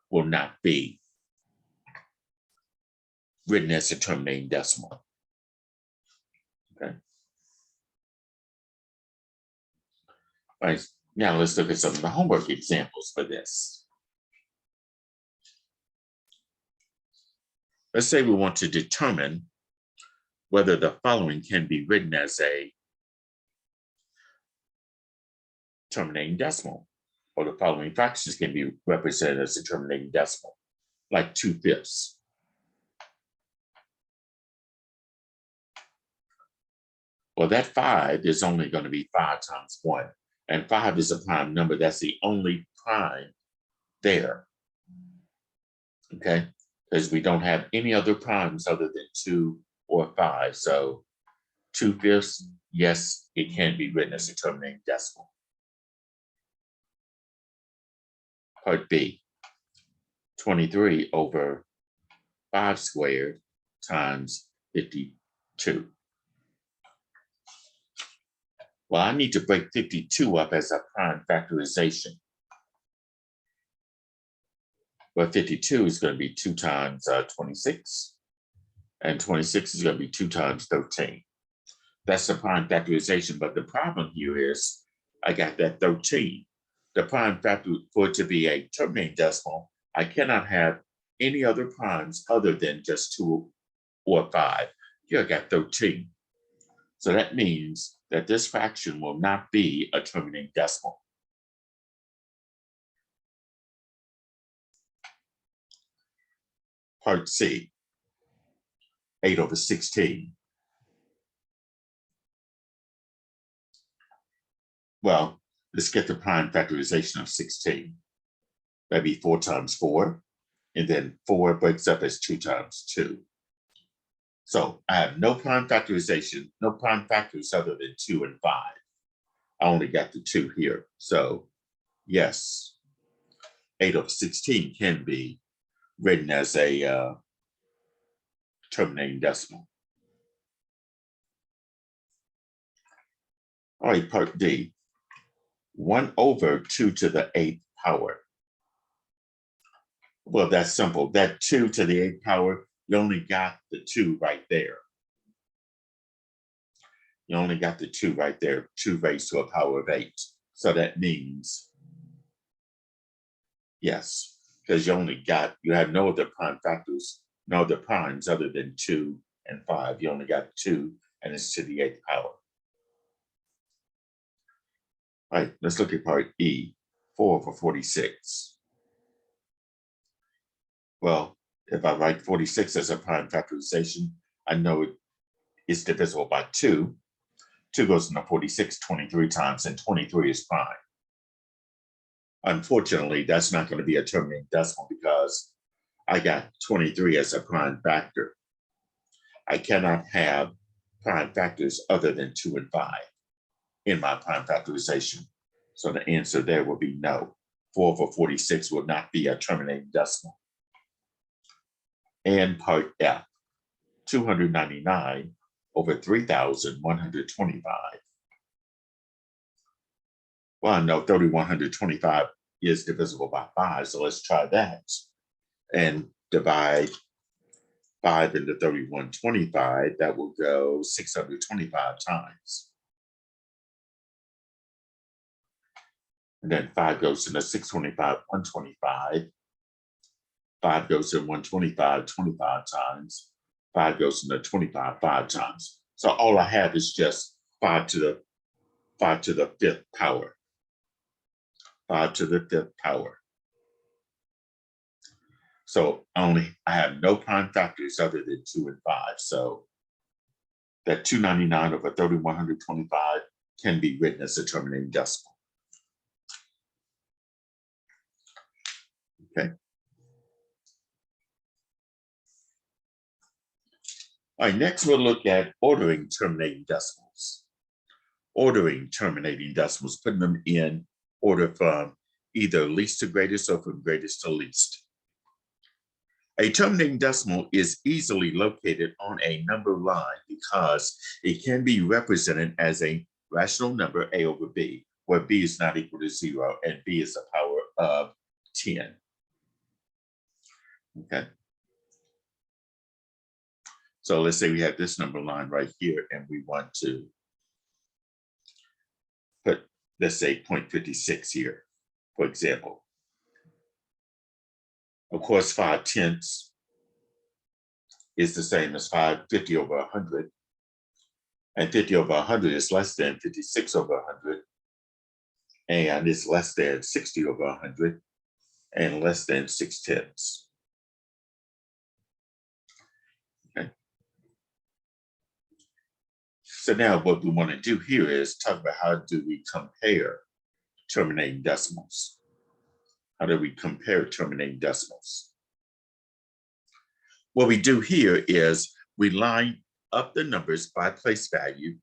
A: will not be written as a terminating decimal. Okay. All right, now let's look at some of the homework examples for this. Let's say we want to determine whether the following can be written as a terminating decimal, or the following fractions can be represented as a terminating decimal, like 2/5. Well, that 5 is only going to be 5 times 1, and 5 is a prime number. That's the only prime there, okay? Because we don't have any other primes other than 2 or 5. So 2/5, yes, it can be written as a terminating decimal. Part B, 23 over 5 squared times 52. Well, I need to break 52 up as a prime factorization. Well, 52 is going to be 2 times 26, and 26 is going to be 2 times 13. That's the prime factorization, but the problem here is I got that 13. The prime factor, for it to be a terminating decimal, I cannot have any other primes other than just 2 or 5. Here I got 13. So that means that this fraction will not be a terminating decimal. Part C, 8 over 16. Well, let's get the prime factorization of 16. That'd be 4 times 4, and then 4 breaks up as 2 times 2. So I have no prime factorization, no prime factors other than 2 and 5. I only got the 2 here. So yes, 8 over 16 can be written as a terminating decimal. All right, part D, 1 over 2 to the 8th power. Well, that's simple. That 2 to the 8th power, you only got the 2 right there. You only got the 2 right there, 2 raised to a power of 8. So that means, yes, because you have no other prime factors, no other primes other than 2 and 5. You only got 2, and it's to the 8th power. All right, let's look at part E, 4 over 46. Well, if I write 46 as a prime factorization, I know it is divisible by 2. 2 goes into 46 23 times, and 23 is prime. Unfortunately, that's not going to be a terminating decimal because I got 23 as a prime factor. I cannot have prime factors other than 2 and 5 in my prime factorization. So the answer there will be no. 4 over 46 will not be a terminating decimal. And part F, 299 over 3,125. Well, I know 3,125 is divisible by 5, so let's try that. And divide 5 into 3,125, that will go 625 times. And then 5 goes into 625, 125. 5 goes in 125, 25 times. 5 goes into 25, 5 times. So all I have is just 5 to the 5th power. 5 to the 5th power. So I have no prime factors other than 2 and 5. So that 299 over 3,125 can be written as a terminating decimal. Okay. All right, next we'll look at ordering terminating decimals. Ordering terminating decimals, putting them in order from either least to greatest or from greatest to least. A terminating decimal is easily located on a number line because it can be represented as a rational number a over b, where b is not equal to 0 and b is the power of 10. Okay. So let's say we have this number line right here and we want to put, let's say 0.56 here, for example. Of course, 5/10 is the same as 50 over 100. And 50 over 100 is less than 56 over 100. And it's less than 60 over 100 and less than 6/10. Okay. So now what we want to do here is talk about how do we compare terminating decimals. How do we compare terminating decimals? What we do here is we line up the numbers by place value,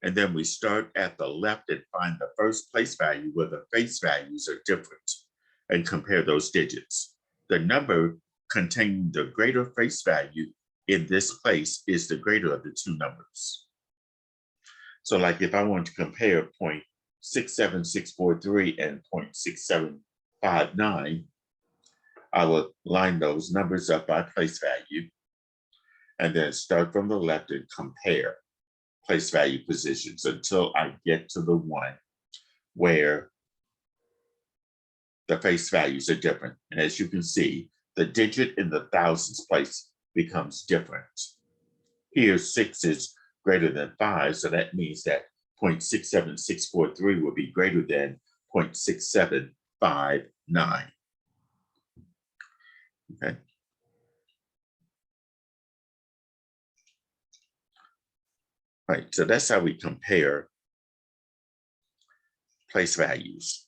A: and then we start at the left and find the first place value where the face values are different and compare those digits. The number containing the greater face value in this place is the greater of the two numbers. So like if I want to compare 0.67643 and 0.6759, I will line those numbers up by place value and then start from the left and compare place value positions until I get to the one where the face values are different. And as you can see, the digit in the thousands place becomes different. Here, 6 is greater than 5, so that means that 0.67643 will be greater than 0.6759. Okay. Right, so that's how we compare place values.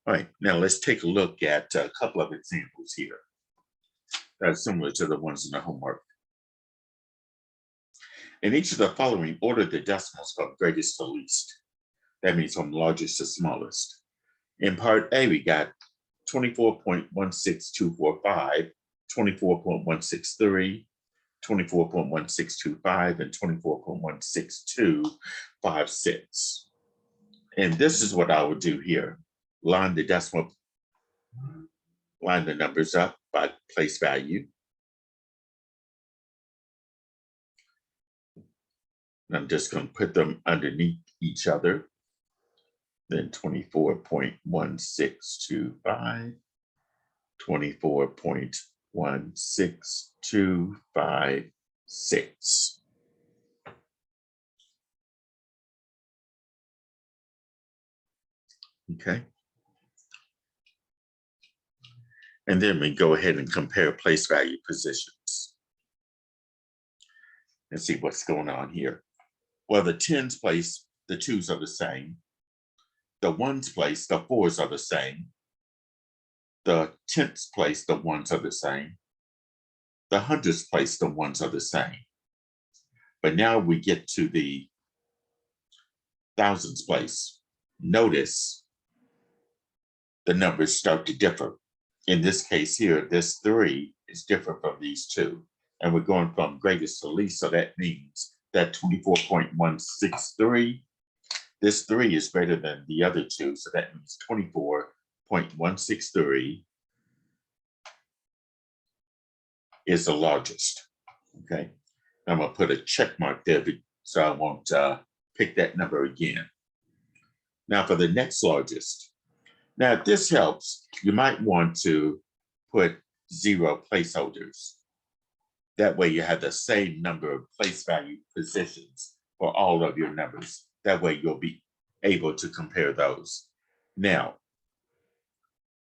A: All right, now let's take a look at a couple of examples here that are similar to the ones in the homework. In each of the following, order the decimals from greatest to least. That means from largest to smallest. In part A, we got 24.16245, 24.163, 24.1625, and 24.16256. And this is what I would do here. Line the numbers up by place value. I'm just going to put them underneath each other. Then 24.1625, 24.16256. Okay. And then we go ahead and compare place value positions. And see what's going on here. Well, the tens place, the 2s are the same. The 1s place, the 4s are the same. The 10ths place, the 1s are the same. The 100ths place, the 1s are the same. But now we get to the thousands place. Notice the numbers start to differ. In this case here, this 3 is different from these 2. And we're going from greatest to least, so that means that 24.163, this 3 is greater than the other 2, so that means 24.163 is the largest. Okay, I'm going to put a check mark there so I won't pick that number again. Now for the next largest. Now, if this helps, you might want to put 0 placeholders. That way you have the same number of place value positions for all of your numbers. That way you'll be able to compare those. Now,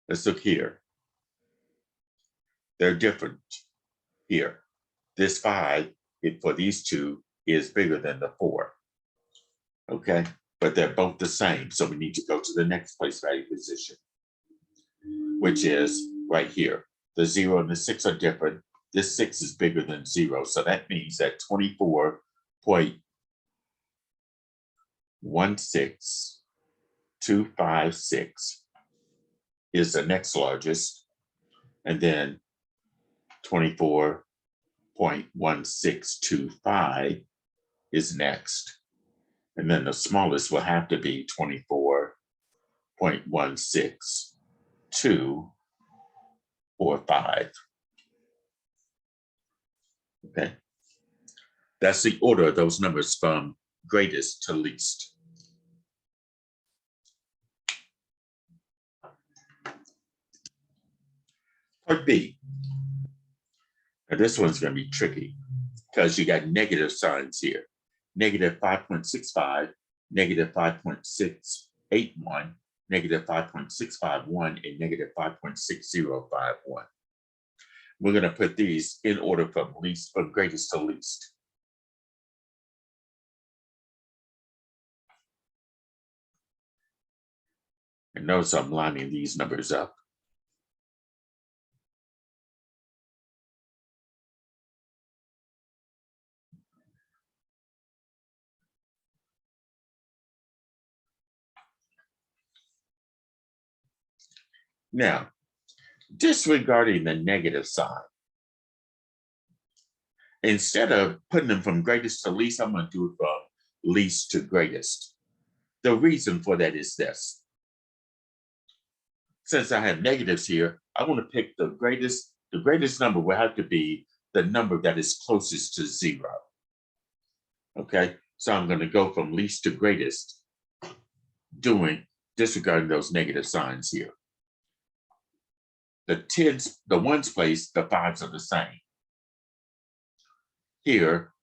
A: let's look here. They're different here. This 5, for these 2, is bigger than the 4. Okay, but they're both the same. So we need to go to the next place value position, which is right here. The 0 and the 6 are different. This 6 is bigger than 0. So that means that 0.16256 is the next largest, and then 24.1625 is next, and then the smallest will have to be 24.16245. Okay, that's the order of those numbers from greatest to least. Part B. Now this one's going to be tricky because you got negative signs here. Negative 5.65, negative 5.681, negative 5.651, and negative 5.6051. We're going to put these in order from greatest to least. And notice I'm lining these numbers up. Now, disregarding the negative sign, instead of putting them from greatest to least, I'm going to do it from least to greatest. The reason for that is this. Since I have negatives here, I want to pick the greatest. The greatest number will have to be the number that is closest to 0. Okay, so I'm going to go from least to greatest, disregarding those negative signs here. The tens, the ones place, the fives are the same. Here,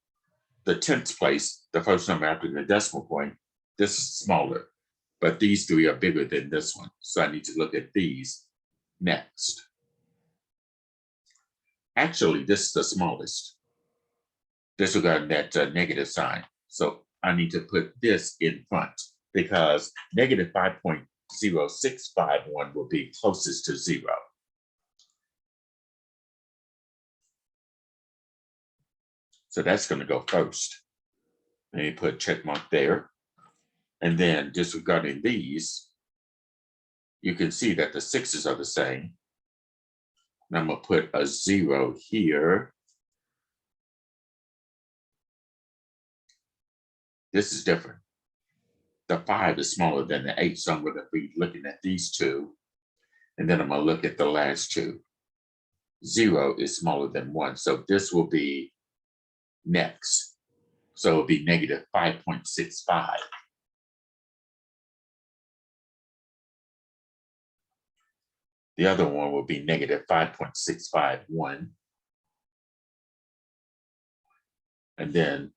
A: the tenths place, the first number after the decimal point, this is smaller, but these three are bigger than this one. So I need to look at these next. Actually, this is the smallest, disregarding that negative sign. So I need to put this in front because negative 5.0651 will be closest to 0. So that's going to go first. Let me put a check mark there. And then disregarding these, you can see that the sixes are the same. And I'm going to put a 0 here. This is different. The 5 is smaller than the 8, so I'm going to be looking at these two. And then I'm going to look at the last two. 0 is smaller than 1, so this will be next. So it'll be negative 5.65. The other one will be negative 5.651. And then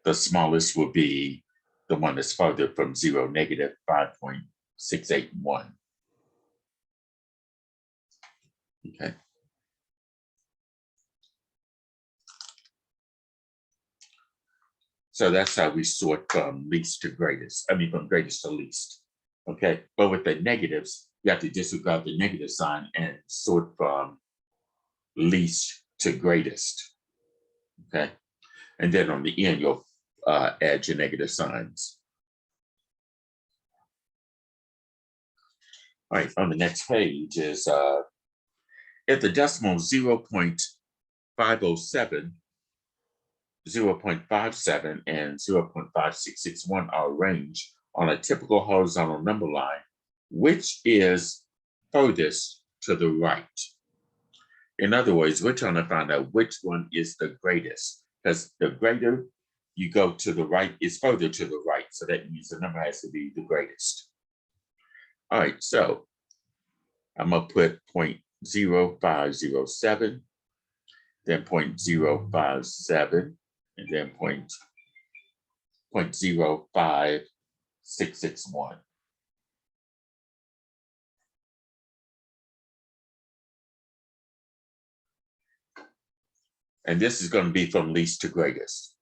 A: the smallest will be the one that's farther from 0, negative 5.681. Okay. So that's how we sort from least to greatest. I mean, from greatest to least. Okay. But with the negatives, you have to disregard the negative sign and sort from least to greatest. Okay. And then on the end, you'll add your negative signs. All right, on the next page is if the decimal 0.507, 0.57, and 0.5661 are arranged on a typical horizontal number line, which is furthest to the right? In other words, we're trying to find out which one is the greatest, because the greater you go to the right is further to the right. So that means the number has to be the greatest. All right, so I'm going to put 0.0507, then 0.057, and then 0.05661. And this is going to be from least to greatest.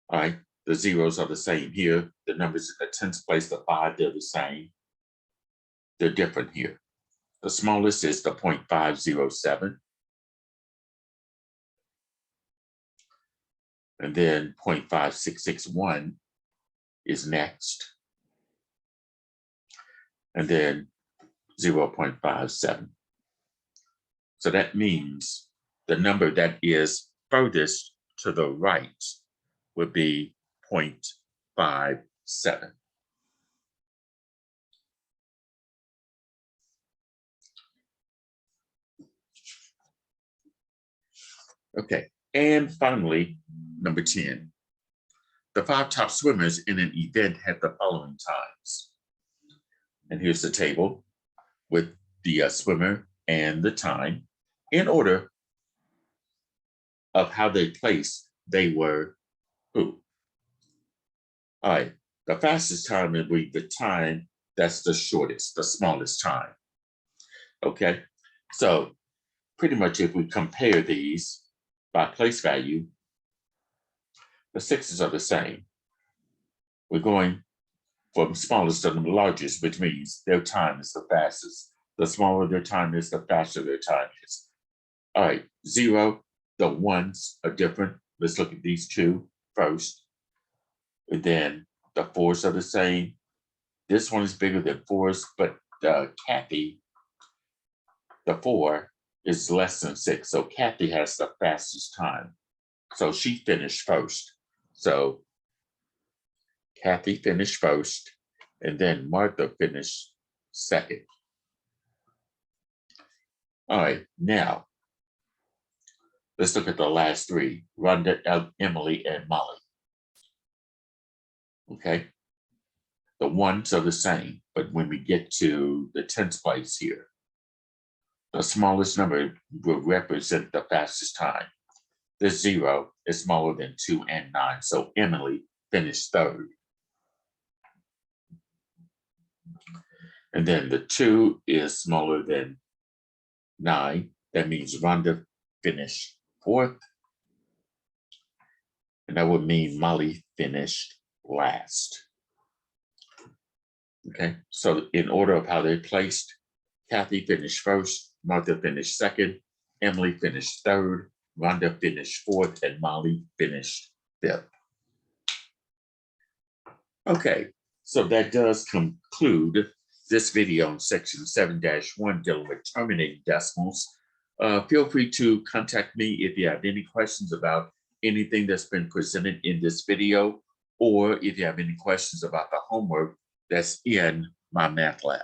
A: All right, the zeros are the same here. The numbers in the tens place, the 5, they're the same. They're different here. The smallest is the 0.507. And then 0.5661 is next. And then 0.57. So that means the number that is furthest to the right would be 0.57. Okay, and finally, number 10. The 5 top swimmers in an event had the following times. And here's the table with the swimmer and the time in order of how they placed. They were who? All right, the fastest time would be the time that's the shortest, the smallest time. Okay, so pretty much if we compare these by place value, the 6s are the same. We're going from smallest to the largest, which means their time is the fastest. The smaller their time is, the faster their time is. All right, 0, the 1s are different. Let's look at these two first. And then the 4s are the same. This one is bigger than 4s, but Kathy, the 4, is less than 6. So Kathy has the fastest time. So she finished first. So Kathy finished first, and then Martha finished second. All right, now let's look at the last 3, Rhonda, Emily, and Molly. Okay, the 1s are the same, but when we get to the 10th place here, the smallest number will represent the fastest time. The 0 is smaller than 2 and 9, so Emily finished third. And then the 2 is smaller than 9. That means Rhonda finished fourth. And that would mean Molly finished last. Okay, so in order of how they placed, Kathy finished first, Martha finished second, Emily finished third, Rhonda finished fourth, and Molly finished fifth. Okay, so that does conclude this video on section 7-1 dealing with terminating decimals. Feel free to contact me if you have any questions about anything that's been presented in this video, or if you have any questions about the homework that's in my math lab.